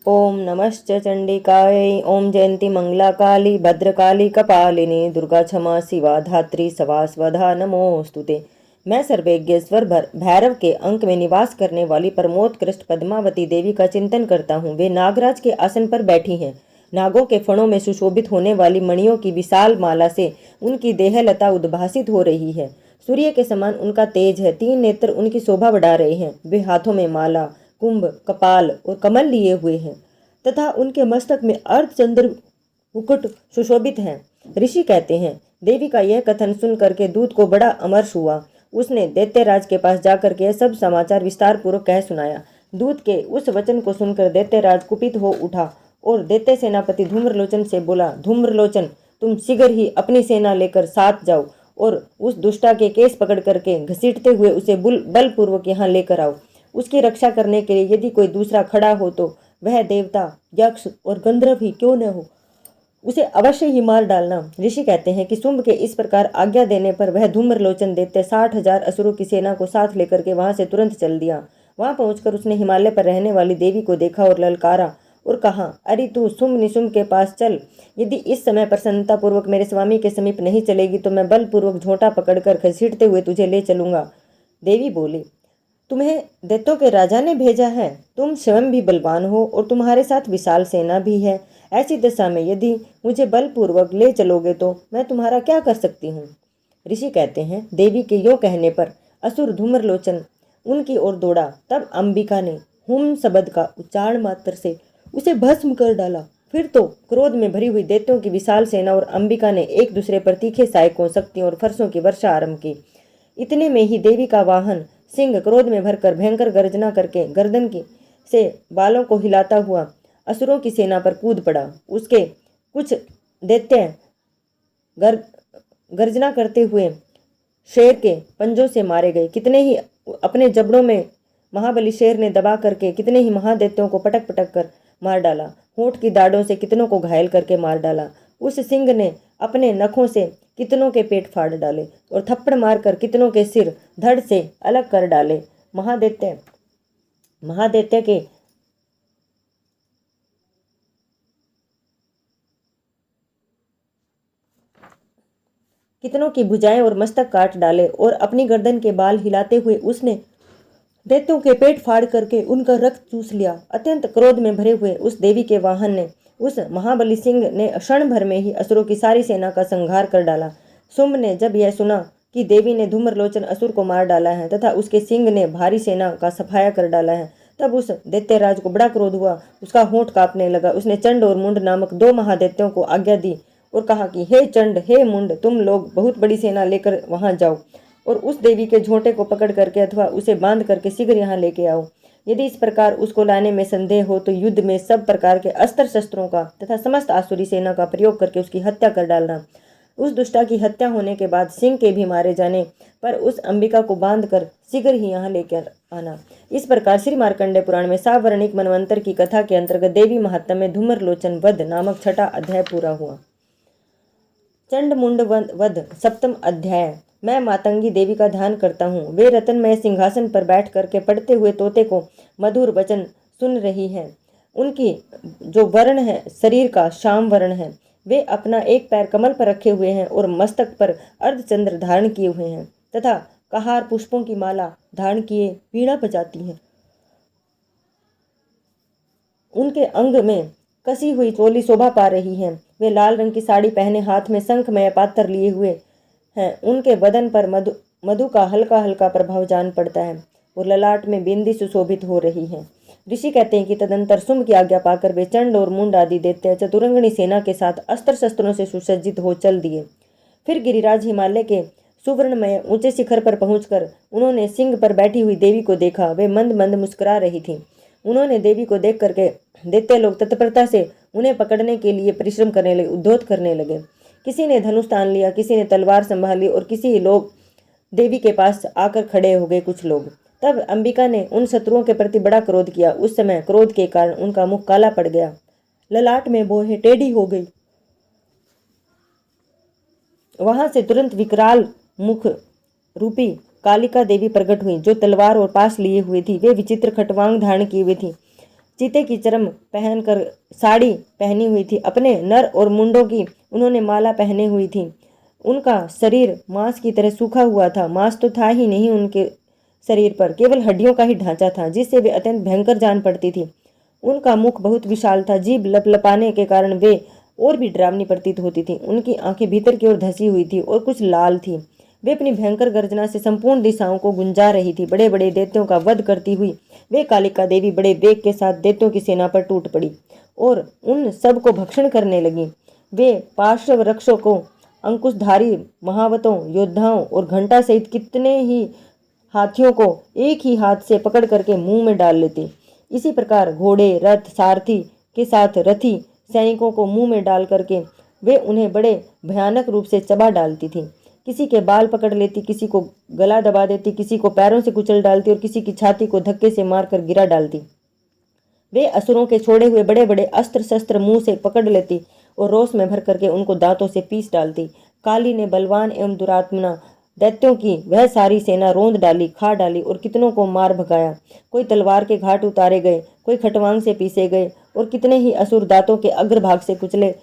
ओम नमश्च चंडिकायै। ओम जयंती मंगला काली भद्रकाली कपालिनी दुर्गा क्षमा शिवा धात्री सवा स्वधा नमोस्तुते। मैं सर्वेज्ञेश्वर भैरव के अंक में निवास करने वाली परमोत्कृष्ट पद्मावती देवी का चिंतन करता हूँ। वे नागराज के आसन पर बैठी हैं। नागों के फणों में सुशोभित होने वाली मणियों की विशाल माला से उनकी देहलता उद्भासित हो रही है। सूर्य के समान उनका तेज है। 3 नेत्र उनकी शोभा बढ़ा रहे हैं। वे हाथों में माला, कुंभ, कपाल और कमल लिए हुए हैं तथा उनके मस्तक में अर्धचंद्र मुकुट सुशोभित हैं। ऋषि कहते हैं, देवी का यह कथन सुन करके दूत को बड़ा अमर्ष हुआ। उसने दैत्यराज के पास जाकर के सब समाचार विस्तार पूर्वक कह सुनाया। दूत के उस वचन को सुनकर दैत्यराज कुपित हो उठा और दैत्य सेनापति धूम्रलोचन से बोला, धूम्रलोचन, तुम शीघ्र ही अपनी सेना लेकर साथ जाओ और उस दुष्टा के केस पकड़ करके घसीटते हुए उसे बलपूर्वक यहाँ लेकर आओ। उसकी रक्षा करने के लिए यदि कोई दूसरा खड़ा हो तो वह देवता, यक्ष और गंधर्व ही क्यों न हो, उसे अवश्य ही मार डालना। ऋषि कहते हैं कि शुंभ के इस प्रकार आज्ञा देने पर वह धूम्रलोचन दैत्य 60,000 असुरों की सेना को साथ लेकर के वहां से तुरंत चल दिया। वहां पहुंचकर उसने हिमालय पर रहने वाली देवी को देखा और ललकारा और कहा, अरे तू शुंभ निशुंभ के पास चल। यदि इस समय प्रसन्नता पूर्वक मेरे स्वामी के समीप नहीं चलेगी तो मैं बलपूर्वक झोंटा पकड़कर घसीटते हुए तुझे ले चलूंगा। देवी बोली, तुम्हें दैत्यों के राजा ने भेजा है। तुम स्वयं भी बलवान हो और तुम्हारे साथ विशाल सेना भी है। ऐसी दशा में यदि मुझे बलपूर्वक ले चलोगे तो मैं तुम्हारा क्या कर सकती हूँ। ऋषि कहते हैं, देवी के यो कहने पर असुर धूम्रलोचन उनकी ओर दौड़ा। तब अंबिका ने हुम शब्द का उच्चारण मात्र से उसे भस्म कर डाला। फिर तो क्रोध में भरी हुई दैत्यों की विशाल सेना और अंबिका ने एक दूसरे पर तीखे सायकों, शक्तियों और फरसों की वर्षा आरंभ की। इतने में ही देवी का वाहन सिंह क्रोध में भरकर भयंकर गर्जना करके गर्दन की से बालों को हिलाता हुआ असुरों की सेना पर कूद पड़ा। उसके कुछ दैत्य गर्जना करते हुए शेर के पंजों से मारे गए। कितने ही अपने जबड़ों में महाबली शेर ने दबा करके कितने ही महादैत्यों को पटक पटक कर मार डाला। होंठ की दाढ़ों से कितनों को घायल करके मार डाला। उस सिंह ने अपने नखों से कितनों के पेट फाड़ डाले और थप्पड़ मारकर कितनों के सिर धड़ से अलग कर डाले। महादैत्य के कितनों की भुजाएं और मस्तक काट डाले और अपनी गर्दन के बाल हिलाते हुए उसने दैत्यों के पेट फाड़ करके उनका रक्त चूस लिया। अत्यंत क्रोध में भरे हुए उस देवी के वाहन ने उस महाबली सिंह ने क्षण भर में ही असुरों की सारी सेना का संहार कर डाला। शुंभ ने जब यह सुना कि देवी ने धूम्रलोचन असुर को मार डाला है तथा उसके सिंह ने भारी सेना का सफाया कर डाला है, तब उस दैत्यराज को बड़ा क्रोध हुआ। उसका होंठ कांपने लगा। उसने चंड और मुंड नामक 2 महादैत्यों को आज्ञा दी और कहा कि हे चंड, हे मुंड, तुम लोग बहुत बड़ी सेना लेकर वहां जाओ और उस देवी के झोंटे को पकड़ करके अथवा उसे बांध करके शीघ्र यहाँ लेके आओ। यदि इस प्रकार उसको लाने में संदेह हो तो युद्ध में सब प्रकार के अस्त्र शस्त्रों का तथा समस्त आसुरी सेना का प्रयोग करके उसकी हत्या कर डालना। उस दुष्टा की हत्या होने के बाद सिंह के भी मारे जाने पर उस अंबिका को बांधकर शीघ्र ही यहाँ लेकर आना। इस प्रकार श्री मार्कंडेय पुराण में सावर्णिक मनवंतर की कथा के अंतर्गत देवी महात्म्य में धूम्रलोचन वध नामक 6ठा अध्याय पूरा हुआ। चंड मुंड वध 7वां अध्याय। मैं मातंगी देवी का ध्यान करता हूँ। वे रतनमय सिंहासन पर बैठ करके पढ़ते हुए तोते को मधुर वचन सुन रही हैं। उनकी जो वर्ण है शरीर का श्याम वर्ण है। वे अपना एक पैर कमल पर रखे हुए हैं और मस्तक पर अर्धचंद्र धारण किए हुए हैं तथा कहार पुष्पों की माला धारण किए वीणा बजाती हैं। उनके अंग में कसी हुई चोली शोभा पा रही है। वे लाल रंग की साड़ी पहने हाथ में शंखमय पात्र लिए हुए हैं। उनके बदन पर मधु का हल्का हल्का प्रभाव जान पड़ता है और ललाट में बिंदी सुशोभित हो रही है। ऋषि कहते हैं कि तदंतर शुंभ की आज्ञा पाकर वे चंड और मुंड आदि दैत्य चतुरंगणी सेना के साथ अस्त्र शस्त्रों से सुसज्जित हो चल दिए। फिर गिरिराज हिमालय के सुवर्णमय ऊंचे शिखर पर पहुंचकर उन्होंने सिंह पर बैठी हुई देवी को देखा। वे मंद मंद मुस्कुरा रही थी। उन्होंने देवी को देख करके दैत्य लोग तत्परता से उन्हें पकड़ने के लिए परिश्रम करने लगे, उद्योत करने लगे। किसी ने धनुष तान लिया, किसी ने तलवार संभाली और किसी लोग देवी के पास आकर खड़े हो गए कुछ लोग। तब अंबिका ने उन शत्रुओं के प्रति बड़ा क्रोध किया। उस समय क्रोध के कारण उनका मुख काला पड़ गया, ललाट में बोहे टेढ़ी हो गई। वहां से तुरंत विकराल मुख रूपी कालिका देवी प्रकट हुई, जो तलवार और पास लिए हुए थी। वे विचित्र खटवांग धारण किए हुए थी। चीते की चर्म पहनकर साड़ी पहनी हुई थी। अपने नर और मुंडों की उन्होंने माला पहने हुई थी। उनका शरीर मांस की तरह सूखा हुआ था। मांस तो था ही नहीं उनके शरीर पर, केवल हड्डियों का ही ढांचा था, जिससे वे अत्यंत भयंकर जान पड़ती थी। उनका मुख बहुत विशाल था। जीभ लपलपाने के कारण वे और भी डरावनी प्रतीत होती थी। उनकी आंखें भीतर की ओर धसी हुई थी और कुछ लाल थी। वे अपनी भयंकर गर्जना से संपूर्ण दिशाओं को गुंजा रही थी। बड़े बड़े दैत्यों का वध करती हुई वे कालिका देवी बड़े वेग के साथ दैत्यों की सेना पर टूट पड़ी और उन सब को भक्षण करने लगी। वे पार्श्व वृक्षों को, अंकुशधारी महावतों, योद्धाओं और घंटा सहित कितने ही हाथियों को एक ही हाथ से पकड़ करके मुंह में डाल लेती। इसी प्रकार घोड़े, रथ, सारथी के साथ रथी सैनिकों को मुंह में डाल करके वे उन्हें बड़े भयानक रूप से चबा डालती थी। किसी के बाल पकड़ लेती, किसी को गला दबा देती, किसी को पैरों से कुचल डालती और किसी की छाती को धक्के से मारकर गिरा डालती। वे असुरों के छोड़े हुए बड़े बड़े अस्त्र शस्त्र मुंह से पकड़ लेती और रोष में भर करके उनको दांतों से पीस डालती। काली ने बलवान एवं दुरात्मना दैत्यों की वह सारी सेना रोंद डाली, खा डाली और कितनों को मार भगाया। कोई तलवार के घाट उतारे गए, कोई खटवांग से पीसे गए और कितने ही असुर दांतों के अग्रभाग से कुचले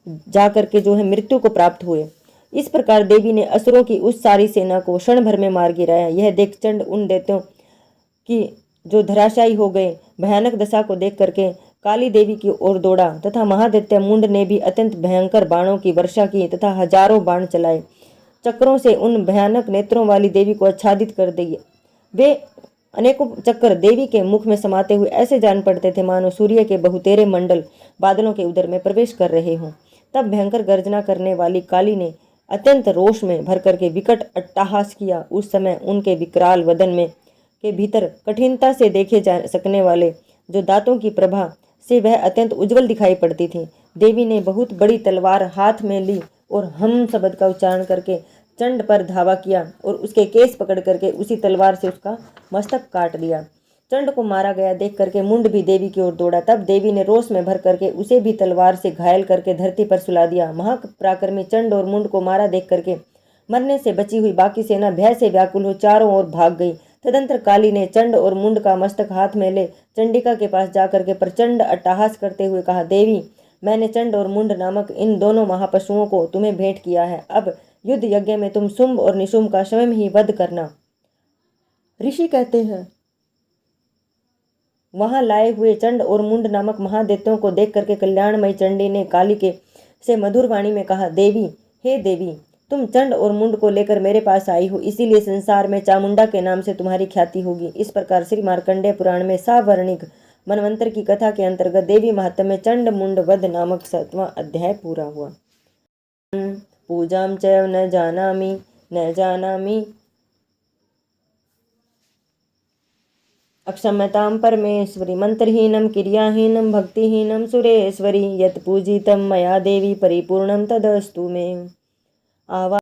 जाकर के जो है मृत्यु को प्राप्त हुए। इस प्रकार देवी ने असुरों की उस सारी सेना को क्षण भर में मार गिराया। यह देख चंड उन दैत्यों की जो धराशायी हो गए भयानक दशा को देख करके काली देवी की ओर दौड़ा तथा महादैत्य मुंड ने भी अत्यंत भयंकर बाणों की वर्षा की तथा हजारों बाण चलाए। चक्रों से उन भयानक नेत्रों वाली देवी को आच्छादित कर दिए। वे अनेकों चक्कर देवी के मुख में समाते हुए ऐसे जान पड़ते थे मानो सूर्य के बहुतेरे मंडल बादलों के उदर में प्रवेश कर रहे हों। तब भयंकर गर्जना करने वाली काली ने अत्यंत रोष में भर करके विकट अट्टहास किया। उस समय उनके विकराल वदन में के भीतर कठिनता से देखे जा सकने वाले जो दांतों की प्रभा से वह अत्यंत उज्जवल दिखाई पड़ती थी। देवी ने बहुत बड़ी तलवार हाथ में ली और हम शब्द का उच्चारण करके चंड पर धावा किया और उसके केस पकड़ करके उसी तलवार से उसका मस्तक काट दिया। चंड को मारा गया देख करके मुंड भी देवी की ओर दौड़ा। तब देवी ने रोष में भर करके उसे भी तलवार से घायल करके धरती पर सुला दिया। महापराक्रमी चंड और मुंड को मारा देख करके मरने से बची हुई बाकी सेना भय से व्याकुल हो चारों ओर भाग गई। तदंतर काली ने चंड और मुंड का मस्तक हाथ में ले चंडिका के पास जाकर के प्रचंड अट्टहास करते हुए कहा, देवी, मैंने चंड और मुंड नामक इन दोनों महापशुओं को तुम्हें भेंट किया है। अब युद्ध यज्ञ में तुम शुंभ और निशुंभ का स्वयं ही वध करना। ऋषि कहते हैं, वहां लाए हुए चंड और मुंड नामक महादैत्यों को देख करके कल्याणमयी चंडी ने काली के से मधुर वाणी में कहा, देवी, हे देवी, तुम चंड और मुंड को लेकर मेरे पास आई हो, इसीलिए संसार में चामुंडा के नाम से तुम्हारी ख्याति होगी। इस प्रकार श्री मार्कंडेय पुराण में सावर्णिक मनवंतर की कथा के अंतर्गत देवी महात्म्य में चंड मुंड वध नामक 7वां अध्याय पूरा हुआ। पूजाम च न जानामि अक्षम्यतां परमेश्वरी मंत्रहीनं क्रियाहीनं भक्तिहीनं सुरेश्वरी यत् पूजितं मया देवी परिपूर्णं तदस्तु मे। आवा